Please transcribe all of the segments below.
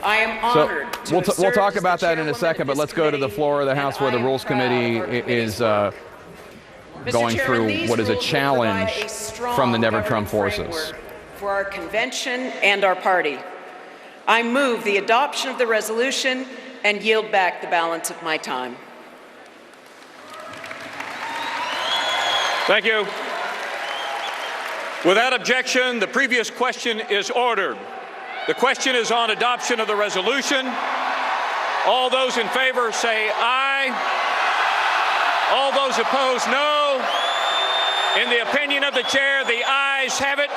I am honored to we'll talk about that in a second, but let's go to the floor of the House where the Rules Committee is going through what is a challenge from the Never Trump forces. For our convention and our party. I move the adoption of the resolution and yield back the balance of my time. Thank you. Without objection, the previous question is ordered. The question is on adoption of the resolution. All those in favor say aye. All those opposed, no. In the opinion of the chair, the ayes have it,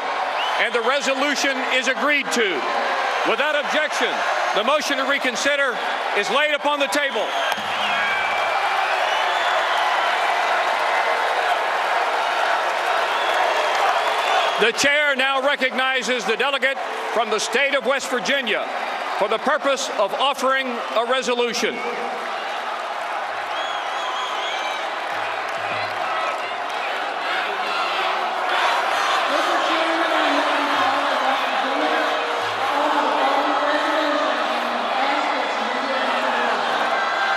and the resolution is agreed to. Without objection, the motion to reconsider is laid upon the table. The chair now recognizes the delegate from the state of West Virginia for the purpose of offering a resolution.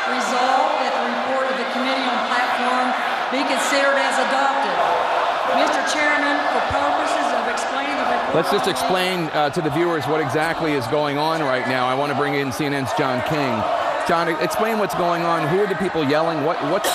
Resolved that the report of the Committee on Platform be considered as adopted. Mr. Chairman, for purposes of explaining the report... Let's just explain to the viewers what exactly is going on right now. I want to bring in CNN's John King. John, explain what's going on. Who are the people yelling? What's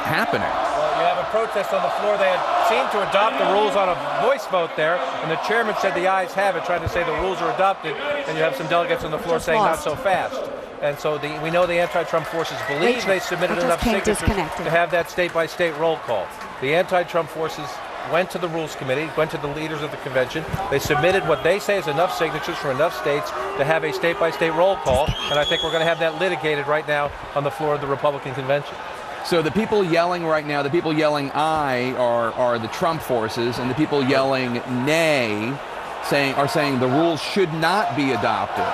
happening? Well, you have a protest on the floor. They had seemed to adopt the rules on a voice vote there, and the chairman said the ayes have it, trying to say the rules are adopted, and you have some delegates on the floor saying not so fast. And so we know the anti-Trump forces believe they submitted enough signatures to have that state-by-state roll call. The anti-Trump forces went to the Rules Committee, went to the leaders of the convention. They submitted what they say is enough signatures from enough states to have a state-by-state roll call, and I think we're going to have that litigated right now on the floor of the Republican convention. So the people yelling right now, the people yelling aye are the Trump forces, and the people yelling nay are saying the rules should not be adopted.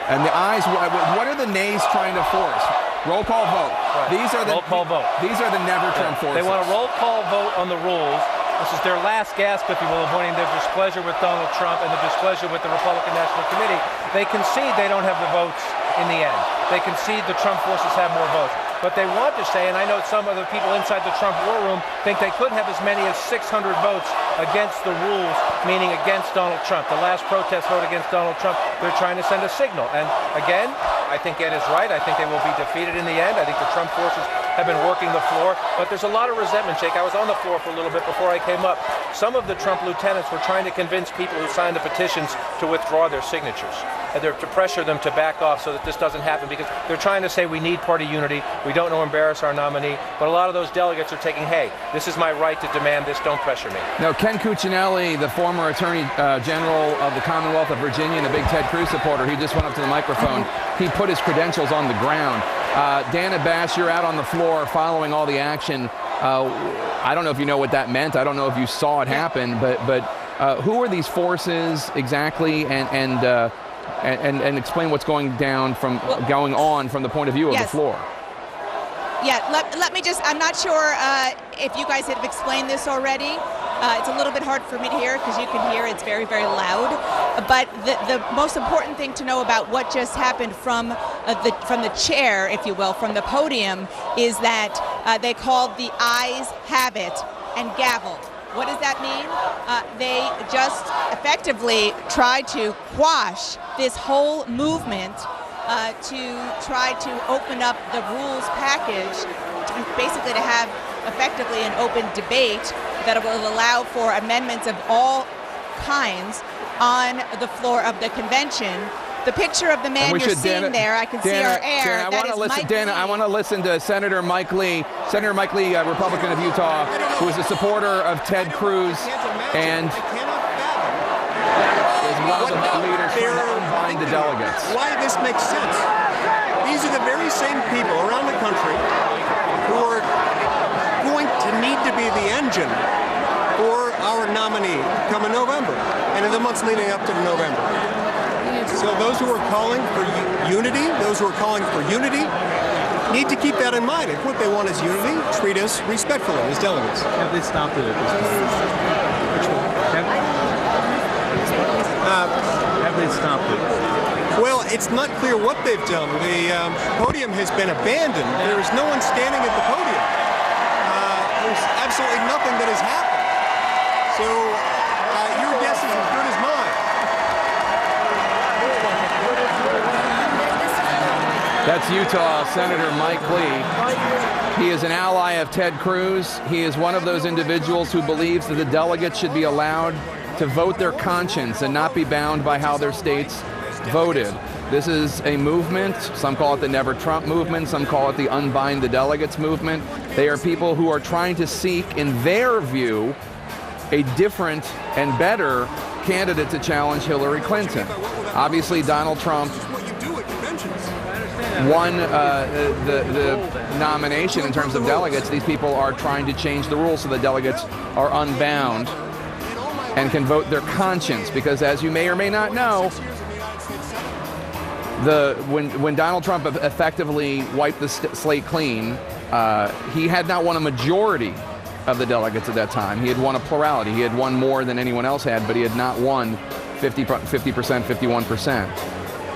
And the ayes, what are the nays trying to force? Roll call vote. Right. These are the roll call vote. These are the Never Trump forces. They want a roll call vote on the rules. This is their last gasp, if you will, of avoiding their displeasure with Donald Trump and the displeasure with the Republican National Committee. They concede they don't have the votes in the end. They concede the Trump forces have more votes. But they want to say, and I know some of the people inside the Trump war room think they could have as many as 600 votes against the rules, meaning against Donald Trump. The last protest vote against Donald Trump, they're trying to send a signal. And again, I think Ed is right. I think they will be defeated in the end. I think the Trump forces have been working the floor. But there's a lot of resentment, Jake. I was on the floor for a little bit before I came up. Some of the Trump lieutenants were trying to convince people who signed the petitions to withdraw their signatures. And they're to pressure them to back off so that this doesn't happen, because they're trying to say we need party unity, we don't want to embarrass our nominee, but a lot of those delegates are taking, hey, this is my right to demand this, don't pressure me. Now, Ken Cuccinelli, the former Attorney General of the Commonwealth of Virginia and a big Ted Cruz supporter, he just went up to the microphone. He put his credentials on the ground. Dana Bash, you're out on the floor following all the action. I don't know if you know what that meant. I don't know if you saw it happen, but who are these forces exactly, and explain what's going on from the point of view of the floor. Yeah, let me just, I'm not sure if you guys have explained this already. It's a little bit hard for me to hear because you can hear it's very, very loud. But the most important thing to know about what just happened from the chair, if you will, from the podium, is that they called the ayes have it and gavelled. What does that mean? They just effectively tried to quash this whole movement to try to open up the rules package, basically to have effectively an open debate that will allow for amendments of all kinds on the floor of the convention. The picture of the man you're seeing there, I can see our air. Dana, I want to listen to Senator Mike Lee. Senator Mike Lee, a Republican of Utah, who is a supporter of Ted Cruz and is one of the leaders trying to unbind the delegates. Why this makes sense. These are the very same people around the country who are going to need to be the engine for our nominee come in November and in the months leading up to November. So those who are calling for unity, need to keep that in mind. If what they want is unity, treat us respectfully as delegates. Have they stopped it at this point? Which one? Have they stopped it? Well, it's not clear what they've done. The podium has been abandoned. There is no one standing at the podium. There's absolutely nothing that has happened. So your guess is as good as mine. That's Utah Senator Mike Lee. He is an ally of Ted Cruz. He is one of those individuals who believes that the delegates should be allowed to vote their conscience and not be bound by how their states voted. This is a movement. Some call it the Never Trump movement. Some call it the Unbind the Delegates movement. They are people who are trying to seek, in their view, a different and better candidate to challenge Hillary Clinton. Obviously, Donald Trump won the nomination in terms of delegates. These people are trying to change the rules so the delegates are unbound and can vote their conscience, because as you may or may not know, when Donald Trump effectively wiped the slate clean, he had not won a majority of the delegates at that time. He had won a plurality. He had won more than anyone else had, but he had not won 50%, 51%.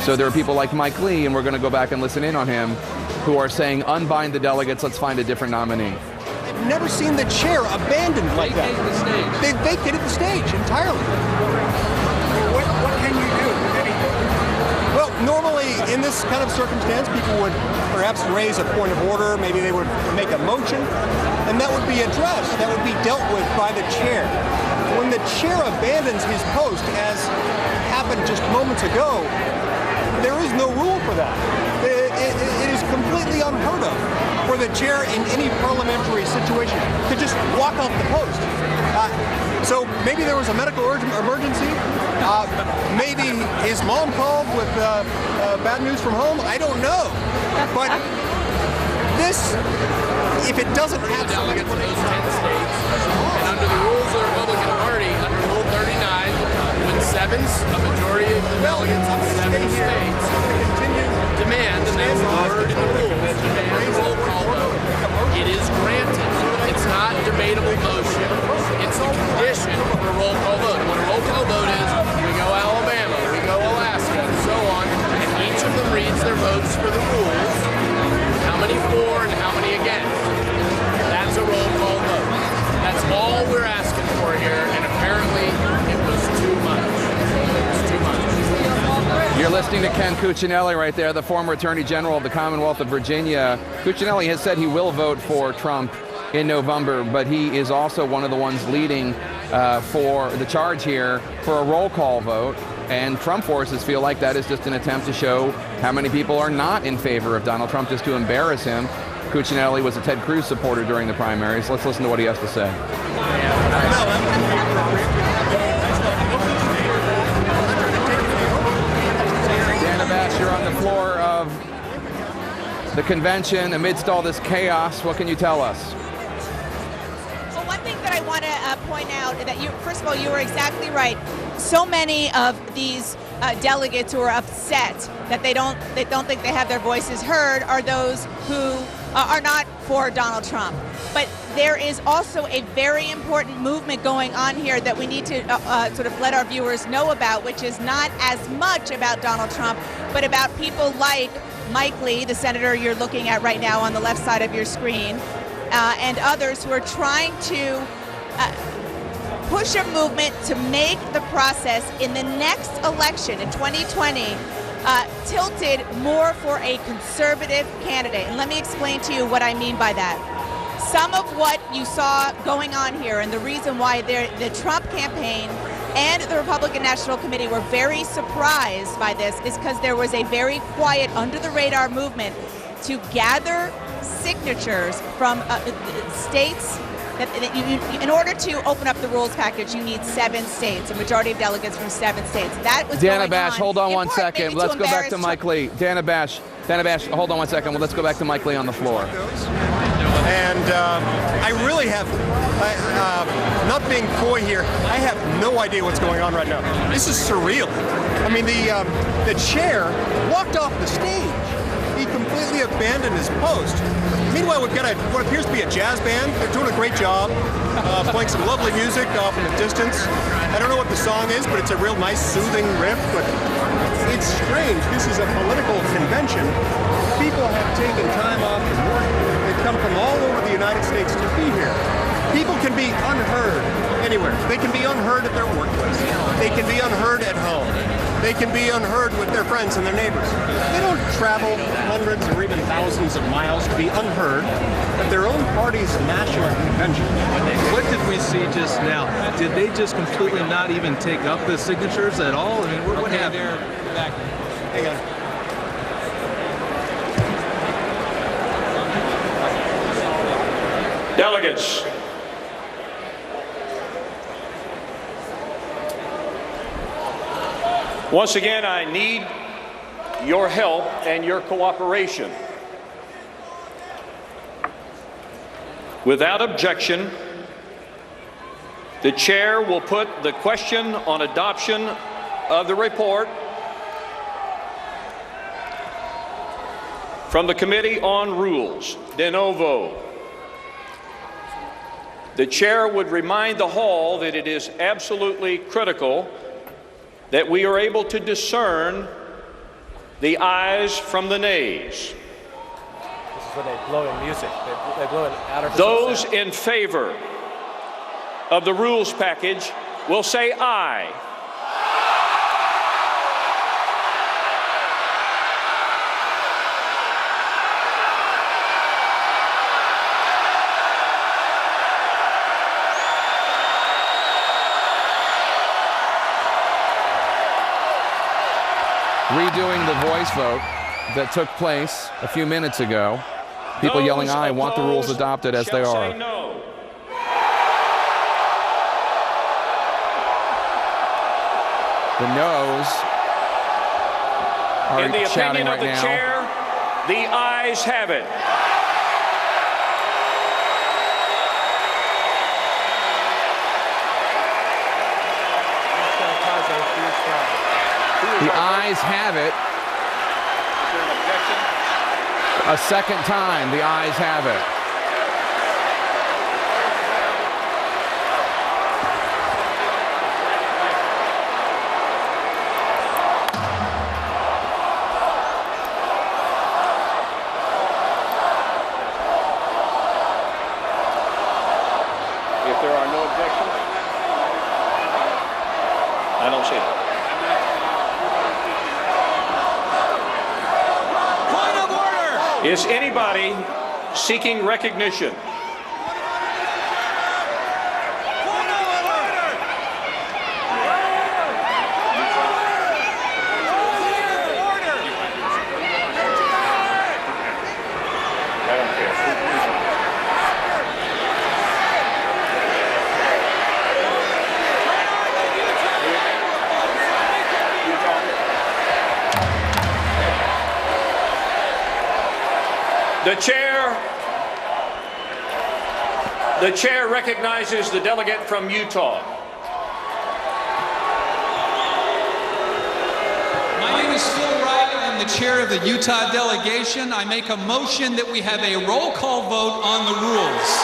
So there are people like Mike Lee, and we're going to go back and listen in on him, who are saying, unbind the delegates, let's find a different nominee. I've never seen the chair abandoned like that. They vacated the stage entirely. What can you do? Well, normally in this kind of circumstance, people would perhaps raise a point of order. Maybe they would make a motion, and that would be addressed. That would be dealt with by the chair. When the chair abandons his post, as happened just moments ago, there is no rule for that. It is completely unheard of for the chair in any parliamentary situation to just walk off the post. So maybe there was a medical emergency. Maybe his mom called with bad news from home. I don't know. But this, if it doesn't have delegates in those 10 states, and under the rules of the Republican Party, under Rule 39, when a majority of the delegates in 7 states demand, and that's the word in the rules, demand a roll call vote, it is granted. It's not debatable motion. It's the condition for a roll call vote. And what a roll call vote is, we go Alabama, we go Alaska, and so on, and each of them reads their votes for the rules, how many for and how many against. That's a roll call vote. That's all we're asking for here, and apparently it was too much. It was too much. You're listening to Ken Cuccinelli right there, the former Attorney General of the Commonwealth of Virginia. Cuccinelli has said he will vote for Trump in November, but he is also one of the ones leading for the charge here for a roll call vote. And Trump forces feel like that is just an attempt to show how many people are not in favor of Donald Trump, just to embarrass him. Cuccinelli was a Ted Cruz supporter during the primaries. Let's listen to what he has to say. Dana Bash, you're on the floor of the convention amidst all this chaos. What can you tell us? Well, one thing that I want to point out is that first of all, you were exactly right. So many of these delegates who are upset that they don't think they have their voices heard are those who are not for Donald Trump. But there is also a very important movement going on here that we need to sort of let our viewers know about, which is not as much about Donald Trump, but about people like Mike Lee, the senator you're looking at right now on the left side of your screen, and others who are trying to push a movement to make the process in the next election in 2020 tilted more for a conservative candidate. And let me explain to you what I mean by that. Some of what you saw going on here, and the reason why the Trump campaign and the Republican National Committee were very surprised by this, is because there was a very quiet, under-the-radar movement to gather signatures from states. In order to open up the rules package, you need 7 states, a majority of delegates from 7 states. That was Dana Bash, hold on one second. Let's go back to Mike Lee. Dana Bash, hold on one second. Well, let's go back to Mike Lee on the floor. And I really have, not being coy here, I have no idea what's going on right now. This is surreal. I mean, the chair walked off the stage. He completely completely abandoned his post. Meanwhile, we've got what appears to be a jazz band. They're doing a great job, playing some lovely music off in the distance. I don't know what the song is, but it's a real nice, soothing riff. But it's strange. This is a political convention. People have taken time off from work. They've come from all over the United States to be here. People can be unheard anywhere. They can be unheard at their workplace. They can be unheard at home. They can be unheard with their friends and their neighbors. They don't travel hundreds or even thousands of miles to be unheard at their own party's national convention. What did we see just now? Did they just completely not even take up the signatures at all? I mean, what happened? Back. Hang on. Delegates, once again, I need your help and your cooperation. Without objection, the chair will put the question on adoption of the report from the Committee on Rules, de novo. The chair would remind the hall that it is absolutely critical that we are able to discern the ayes from the nays. This is when they blow in music. They blow in artificial Those sound. in favor of the rules package will say aye. Redoing the voice vote that took place a few minutes ago. People yelling aye want the rules adopted as they are. No. The noes are In the shouting opinion right of the now. chair, the ayes have it. It's going to cause a huge problem. The ayes have it. Is there an objection? A second time, the ayes have it. If there are no objections, I don't see it. Is anybody seeking recognition? I don't care. The chair recognizes the delegate from Utah. My name is Phil Wright. I'm the chair of the Utah delegation. I make a motion that we have a roll call vote on the rules.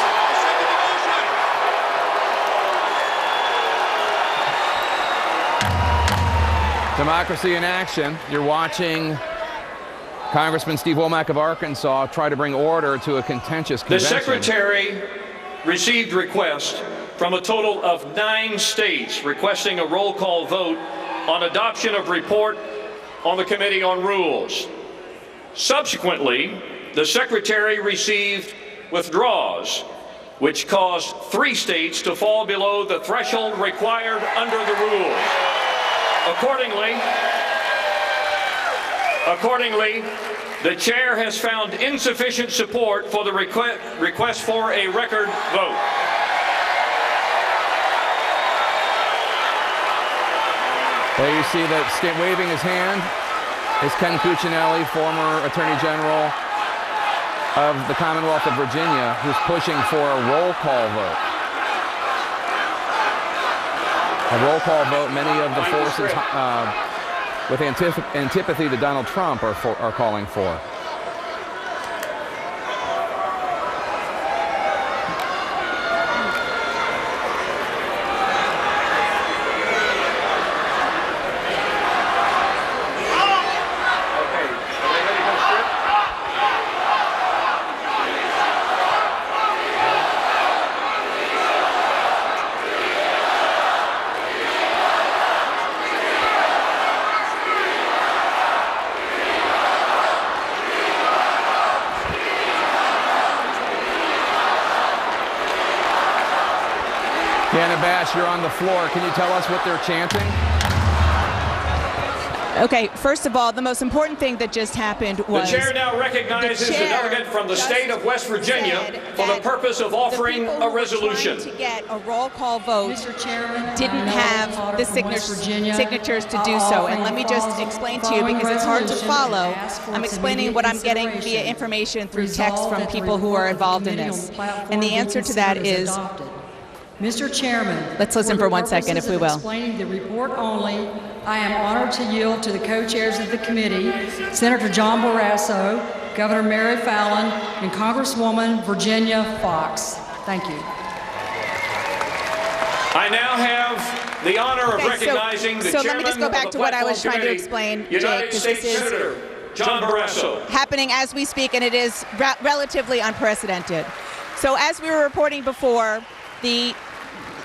Democracy in action. You're watching Congressman Steve Womack of Arkansas try to bring order to a contentious The convention. Secretary received requests from a total of 9 states requesting a roll call vote on adoption of report on the Committee on Rules. Subsequently, the Secretary received withdrawals, which caused 3 states to fall below the threshold required under the rules. Accordingly, the chair has found insufficient support for the request for a record vote. There you see that waving his hand is Ken Cuccinelli, former Attorney General of the Commonwealth of Virginia, who's pushing for a roll call vote. A roll call vote many of the forces with antipathy to Donald Trump are calling for. Dana Bash, you're on the floor. Can you tell us what they're chanting? Okay, first of all, the most important thing that just happened was... The chair now recognizes the delegate from the state of West Virginia for the purpose of offering a resolution. To get a roll call vote, Mr. Chairman, didn't have the signatures to do so. And let me just explain to you, because it's hard to follow. I'm explaining what I'm getting via information through text from people who are involved in this. And the answer to that is... Mr. Chairman, let's listen for 1 second, if we will. Explaining the report only, I am honored to yield to the co-chairs of the committee, Senator John Barrasso, Governor Mary Fallin, and Congresswoman Virginia Foxx. Thank you. I now have the honor of recognizing the so chairman let me just go back of to the what I was Platform trying to Committee, explain, United Jake, States this is Senator John Barrasso. happening as we speak, and it is relatively unprecedented. So as we were reporting before,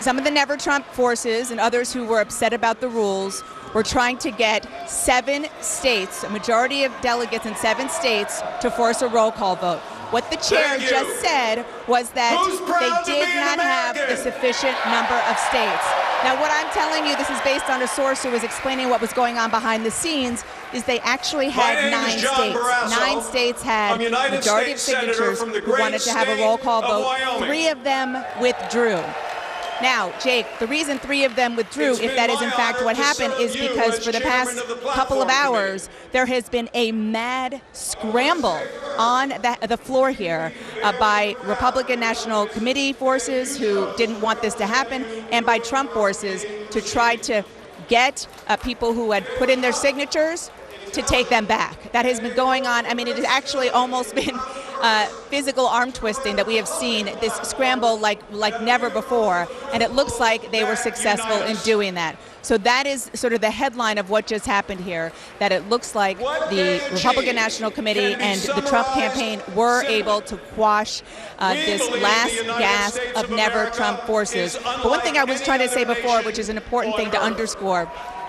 some of the Never Trump forces and others who were upset about the rules were trying to get 7 states, a majority of delegates in 7 states, to force a roll call vote. What the chair just said was that they did not have the sufficient number of states. Now, what I'm telling you, this is based on a source who was explaining what was going on behind the scenes, is they actually had 9 states. 9 states had a majority of signatures who wanted to have a roll call vote. 3 of them withdrew. Now, Jake, the reason 3 of them withdrew, if that is in fact what happened, is because for the past couple of hours, there has been a mad scramble on the floor here by Republican National Committee forces who didn't want this to happen, and by Trump forces to try to get people who had put in their signatures to take them back. That has been going on. I mean, it has actually almost been physical arm twisting that we have seen, this scramble like never before, and it looks like they were successful in doing that. So that is sort of the headline of what just happened here, that it looks like the Republican National Committee and the Trump campaign were able to quash this last gasp of Never Trump forces. But one thing I was trying to say before, which is an important thing to underscore,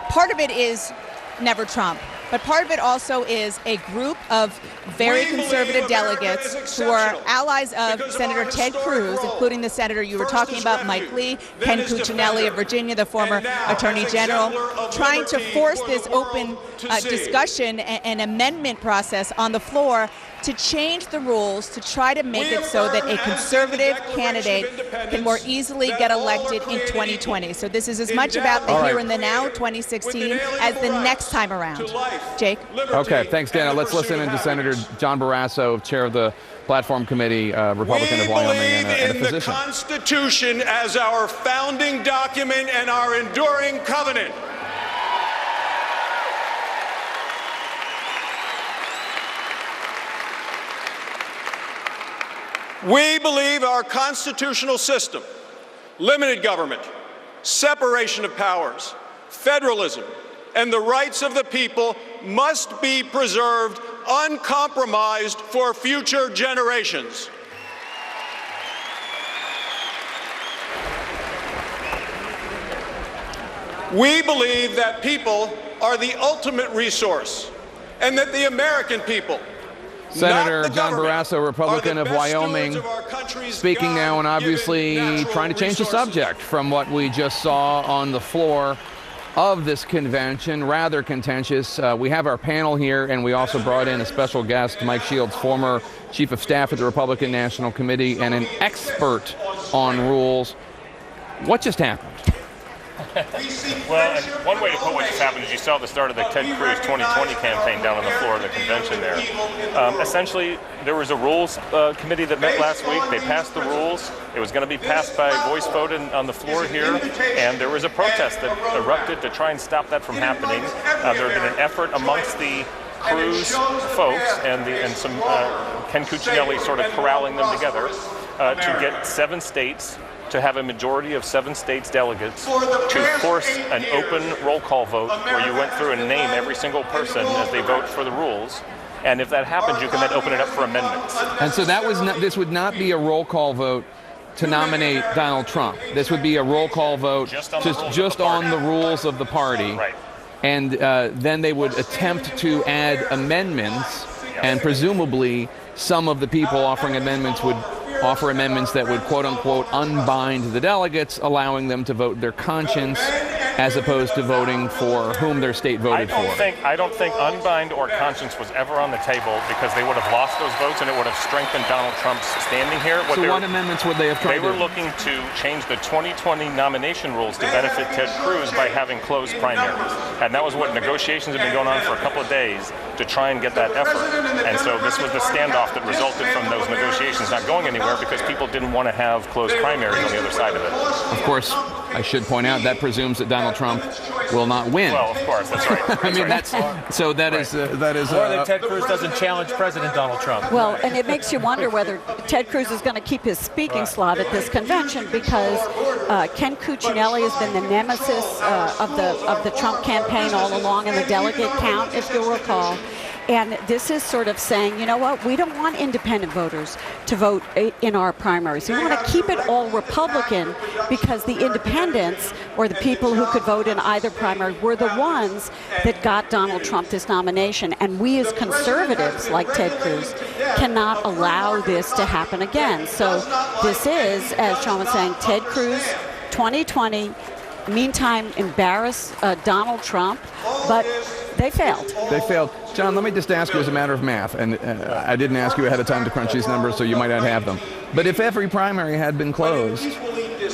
part of it is Never Trump. But part of it also is a group of very conservative delegates who are allies of Senator Ted Cruz, including the senator you were talking about, Mike Lee, Ken Cuccinelli of Virginia, the former Attorney General, trying to force this open discussion and amendment process on the floor to change the rules to try to make it so that a conservative candidate can more easily get elected in 2020. So this is as much about the here and the now, 2016, as the next time around. Jake? Okay, thanks, Dana. Let's listen into Senator John Barrasso, chair of the Platform Committee, Republican of Wyoming, and a physician. We believe in the Constitution as our founding document and our enduring covenant. We believe our constitutional system, limited government, separation of powers, federalism, and the rights of the people must be preserved uncompromised for future generations. We believe that people are the ultimate resource, and that the American people, Senator John Barrasso, Republican of Wyoming, speaking now and obviously trying to change the subject from what we just saw on the floor of this convention, rather contentious. We have our panel here, and we also brought in a special guest, Mike Shields, former Chief of Staff at the Republican National Committee and an expert on rules. What just happened? Well, and one way to put what just happened is you saw the start of the Ted Cruz 2020 campaign down on the floor of the convention there. Essentially, there was a rules committee that met last week. They passed the rules. It was going to be passed by voice vote on the floor here, and there was a protest that erupted to try and stop that from happening. There had been an effort amongst the Cruz folks and some Ken Cuccinelli sort of corralling them together to get 7 states to have a majority of 7 states delegates to force an open roll call vote where you went through and name every single person as they vote for the rules. And if that happens, you can then open it up for amendments. And so that was this would not be a roll call vote to nominate Donald Trump. This would be a roll call vote just on the rules of the party. Right. And then they would attempt to add amendments, and presumably some of the people offering amendments would offer amendments that would, quote unquote, unbind the delegates, allowing them to vote their conscience as opposed to voting for whom their state voted for. I don't think unbind or conscience was ever on the table, because they would have lost those votes and it would have strengthened Donald Trump's standing here. So what amendments would they have tried to do? They were looking to change the 2020 nomination rules to benefit Ted Cruz by having closed primaries. And that was what negotiations have been going on for a couple of days to try and get that effort. And so this was the standoff that resulted from those negotiations not going anywhere, because people didn't want to have closed primaries on the other side of it. Of course, I should point out that presumes that Donald Trump will not win. Well, of course, that's right. I mean, that is. Or that Ted Cruz doesn't challenge President Donald Trump. Well, and it makes you wonder whether Ted Cruz is going to keep his speaking slot at this convention, because Ken Cuccinelli has been the nemesis of the Trump campaign all along in the delegate count, if you'll recall. And this is sort of saying, you know what, we don't want independent voters to vote in our primaries. We want to keep it all Republican, because the independents, or the people who could vote in either primary, were the ones that got Donald Trump this nomination. And we as conservatives, like Ted Cruz, cannot allow this to happen again. So this is, as Sean was saying, Ted Cruz 2020, meantime embarrass Donald Trump, but they failed. They failed. John, let me just ask you as a matter of math, and I didn't ask you ahead of time to crunch these numbers, so you might not have them. But if every primary had been closed,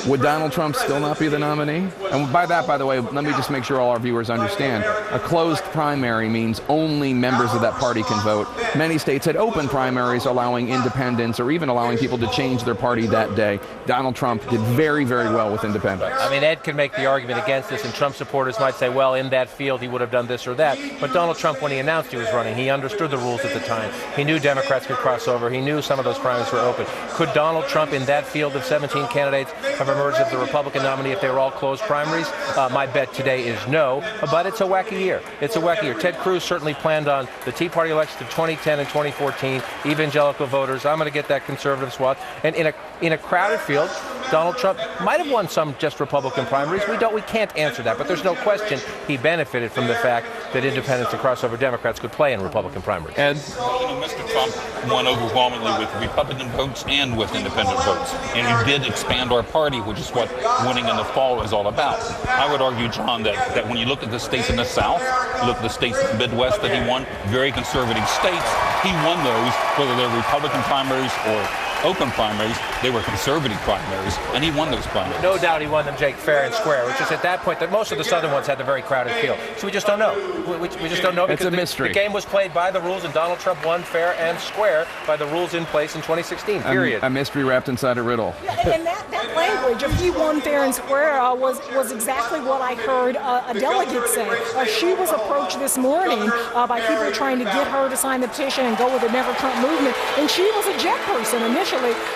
would Donald Trump still not be the nominee? And by that, by the way, let me just make sure all our viewers understand. A closed primary means only members of that party can vote. Many states had open primaries allowing independents, or even allowing people to change their party that day. Donald Trump did very, very well with independents. I mean, Ed can make the argument against this, and Trump supporters might say, well, in that field he would have done this or that. But Donald Trump, when he announced he was running, he understood the rules at the time. He knew Democrats could cross over. He knew some of those primaries were open. Could Donald Trump, in that field of 17 candidates, have emerged as the Republican nominee if they were all closed primaries? My bet today is no, but it's a wacky year. It's a wacky year. Ted Cruz certainly planned on the Tea Party elections of 2010 and 2014, evangelical voters. I'm going to get that conservative swath. And in a crowded field, Donald Trump might have won some just Republican primaries. We can't answer that, but there's no question he benefited from the fact that independents and crossover Democrats could play in Republican primaries. Ed? Mr. Trump won overwhelmingly with Republican votes and with independent votes. And he did expand our party, which is what winning in the fall is all about. I would argue, John, that when you look at the states in the South, look at the states in the Midwest that he won, very conservative states, he won those, whether they're Republican primaries or open primaries, they were conservative primaries, and he won those primaries. No doubt he won them, Jake, fair and square, which is at that point that most of the southern ones had the very crowded field. So we just don't know. We just don't know, because it's a mystery. The game was played by the rules, and Donald Trump won fair and square by the rules in place in 2016, period. A mystery wrapped inside a riddle. Yeah, and that language of he won fair and square was exactly what I heard a delegate say. She was approached this morning by people trying to get her to sign the petition and go with the Never Trump movement, and she was a JET person initially,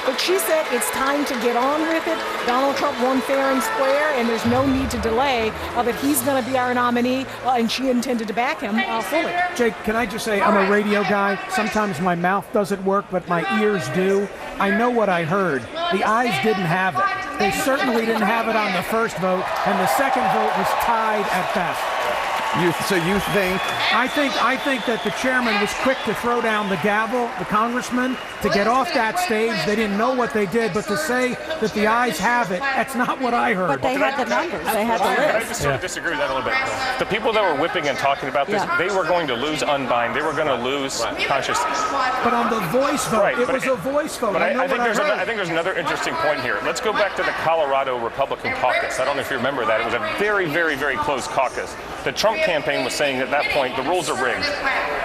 but she said it's time to get on with it. Donald Trump won fair and square, and there's no need to delay, that he's going to be our nominee, and she intended to back him fully. Jake, can I just say, I'm a radio guy. Sometimes my mouth doesn't work, but my ears do. I know what I heard. The ayes didn't have it. They certainly didn't have it on the first vote, and the second vote was tied at best. So you think? I think that the chairman was quick to throw down the gavel, the congressman, to get off that stage. They didn't know what they did, but to say that the ayes have it, that's not what I heard. But they had the numbers. They had the list. I just sort of disagree with that a little bit. The people that were whipping and talking about this, they were going to lose Unbind. They were going to lose consciousness. But on the voice vote, it was a voice vote. But I think there's another interesting point here. Let's go back to the Colorado Republican caucus. I don't know if you remember that. It was a very, very, very close caucus. The Trump campaign was saying at that point the rules are rigged.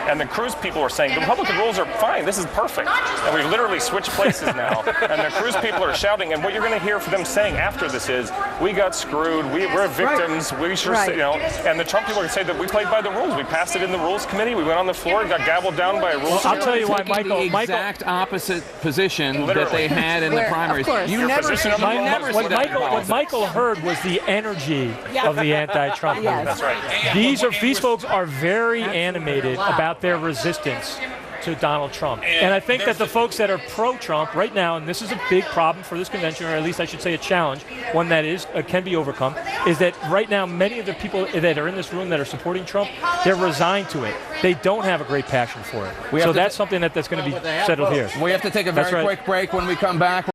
And the Cruz people were saying the Republican rules are fine, this is perfect. And we've literally switched places now. And the Cruz people are shouting, and what you're going to hear from them saying after this is, we got screwed, we're victims, we sure, and the Trump people are going to say that we played by the rules. We passed it in the rules committee, we went on the floor and got gabbled down by a rules committee. I'll tell you why, Michael. The exact opposite position that they had in the primaries. You never see what Michael heard was the energy of the anti-Trump movement. That's right. These folks are very animated about their resistance to Donald Trump. And I think that the folks that are pro-Trump right now, and this is a big problem for this convention, or at least I should say a challenge, one that is can be overcome, is that right now many of the people that are in this room that are supporting Trump, they're resigned to it. They don't have a great passion for it. So that's something that's going to be settled here. We have to take a very quick break. When we come back,